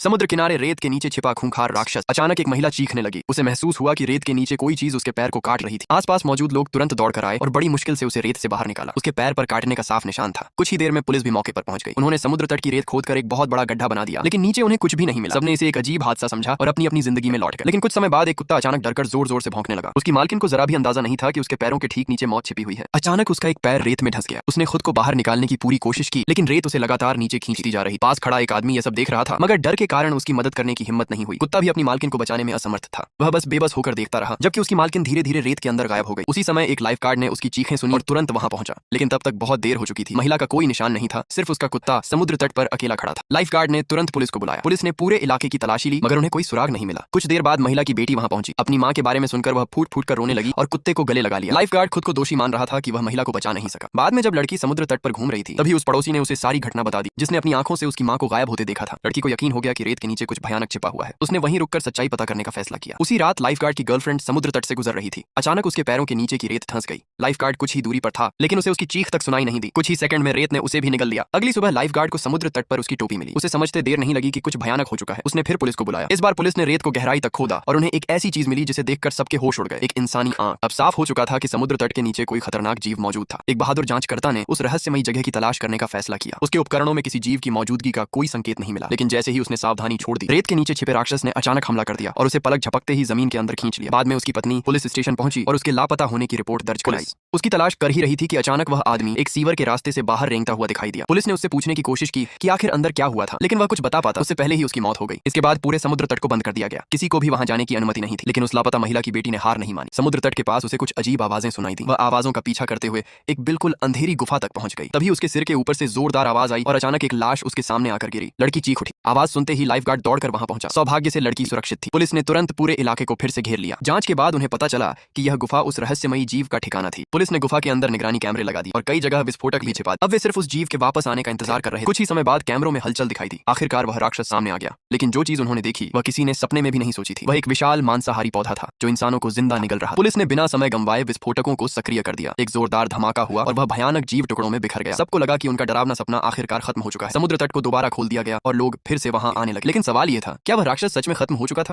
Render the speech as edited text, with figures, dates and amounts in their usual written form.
समुद्र किनारे रेत के नीचे छिपा खूंखार राक्षस। अचानक एक महिला चीखने लगी। उसे महसूस हुआ कि रेत के नीचे कोई चीज उसके पैर को काट रही थी। आसपास मौजूद लोग तुरंत दौड़कर आए और बड़ी मुश्किल से उसे रेत से बाहर निकाला। उसके पैर पर काटने का साफ निशान था। कुछ ही देर में पुलिस भी मौके पर पहुंच गई। उन्होंने समुद्र तट की रेत खोदकर एक बहुत बड़ा गड्ढा बना दिया, लेकिन नीचे उन्हें कुछ भी नहीं मिला। सबने इसे एक अजीब हादसा समझा और अपनी अपनी जिंदगी में लौट गए। लेकिन कुछ समय बाद एक कुत्ता अचानक डरकर जोर जोर से भौंकने लगा। उसकी मालकिन को जरा भी अंदाजा नहीं था कि उसके पैरों के ठीक नीचे मौत छिपी हुई है। अचानक उसका एक पैर रेत में धंस गया। उसने खुद को बाहर निकालने की पूरी कोशिश की, लेकिन रेत उसे लगातार नीचे खींचती जा रही। पास खड़ा एक आदमी यह सब देख रहा था, मगर डर के कारण उसकी मदद करने की हिम्मत नहीं हुई। कुत्ता भी अपनी मालकिन को बचाने में असमर्थ था। वह बस बेबस होकर देखता रहा, जबकि उसकी मालकिन धीरे धीरे रेत के अंदर गायब हो गई। उसी समय एक लाइफ गार्ड ने उसकी चीखें सुनी और तुरंत वहां पहुंचा, लेकिन तब तक बहुत देर हो चुकी थी। महिला का कोई निशान नहीं था, सिर्फ उसका कुत्ता समुद्र तट पर अकेला खड़ा था। लाइफ गार्ड ने तुरंत पुलिस को बुलाया। पुलिस ने पूरे इलाके की तलाशी ली, मगर उन्हें कोई सुराग नहीं मिला। कुछ देर बाद महिला की बेटी वहां पहुंची। अपनी मां के बारे में सुनकर वह फूट फूट कर रोने लगी और कुत्ते को गले लगा लिया। लाइफ गार्ड खुद को दोषी मान रहा था कि वह महिला को बचा नहीं सका। बाद में जब लड़की समुद्र तट पर घूम रही थी, तभी उस पड़ोसी ने उसे सारी घटना बता दी, जिसने अपनी आंखों से उसकी मां को गायब होते देखा था। लड़की को यकीन हो गया कि रेत के नीचे कुछ भयानक छिपा हुआ है। उसने वहीं रुककर सच्चाई पता करने का फैसला किया। उसी रात लाइफ गार्ड की गर्लफ्रेंड समुद्र तट से गुजर रही थी। अचानक उसके पैरों के नीचे की रेत धंस गई। लाइफ गार्ड कुछ ही दूरी पर था, लेकिन उसे उसकी चीख तक सुनाई नहीं दी। कुछ ही सेकंड में रेत ने उसे भी निगल लिया। अगली सुबह लाइफ गार्ड को समुद्र तट पर उसकी टोपी मिली। उसे समझते देर नहीं लगी कि कुछ भयानक हो चुका है। उसने फिर पुलिस को बुलाया। इस बार पुलिस ने रेत को गहराई तक खोदा और उन्हें एक ऐसी चीज मिली जिसे देखकर सबके होश उड़ गए। एक इंसानी आंख। अब साफ हो चुका था कि समुद्र तट के नीचे कोई खतरनाक जीव मौजूद था। एक बहादुर जांचकर्ता ने उस रहस्यमयी जगह की तलाश करने का फैसला किया। उसके उपकरणों में किसी जीव की मौजूदगी का कोई संकेत नहीं मिला, लेकिन जैसे ही उसने सावधानी छोड़ दी, रेत के नीचे छिपे राक्षस ने अचानक हमला कर दिया और उसे पलक झपकते ही जमीन के अंदर खींच लिया। बाद में उसकी पत्नी पुलिस स्टेशन पहुंची और उसके लापता होने की रिपोर्ट दर्ज कराई। उसकी तलाश कर ही रही थी कि अचानक वह आदमी एक सीवर के रास्ते से बाहर रेंगता हुआ दिखाई दिया। पुलिस ने उससे पूछने की कोशिश की कि आखिर अंदर क्या हुआ था, लेकिन वह कुछ बता पाता उससे पहले ही उसकी मौत हो गई। इसके बाद पूरे समुद्र तट को बंद कर दिया गया। किसी को भी वहां जाने की अनुमति नहीं थी। लेकिन उस लापता महिला की बेटी ने हार नहीं मानी। समुद्र तट के पास उसे कुछ अजीब आवाजें सुनाई दी। वह आवाजों का पीछा करते हुए एक बिल्कुल अंधेरी गुफा तक पहुंच गई। तभी उसके सिर के ऊपर से जोरदार आवाज आई और अचानक एक लाश उसके सामने आकर गिरी। लड़की चीख उठी। आवाज सुनते ही लाइफ गार्ड दौड़कर वहां पहुंचा। सौभाग्य से लड़की सुरक्षित थी। पुलिस ने तुरंत पूरे इलाके को फिर से घेर लिया। जांच के बाद उन्हें पता चला कि यह गुफा उस रहस्यमयी जीव का ठिकाना थी। पुलिस ने गुफा के अंदर निगरानी कैमरे लगा दिए और कई जगह विस्फोटक भी छिपा। अब वे सिर्फ उस जीव के वापस आने का इंतजार कर रहे थे। कुछ ही समय बाद कैमरों में हलचल दिखाई दी। आखिरकार वह राक्षस सामने आ गया, लेकिन जो चीज उन्होंने देखी वह किसी ने सपने में भी नहीं सोची थी। वह एक विशाल मांसाहारी पौधा था जो इंसानों को जिंदा निगल रहा। पुलिस ने बिना समय गंवाए विस्फोटकों को सक्रिय कर दिया। एक जोरदार धमाका हुआ और वह भयानक जीव टुकड़ों में बिखर गया। सबको लगा कि उनका डरावना सपना आखिरकार खत्म हो चुका है। समुद्र तट को दोबारा खोल दिया गया और लोग फिर से वहां आने लगे। लेकिन सवाल यह था, क्या वह राक्षस सच में खत्म हो चुका था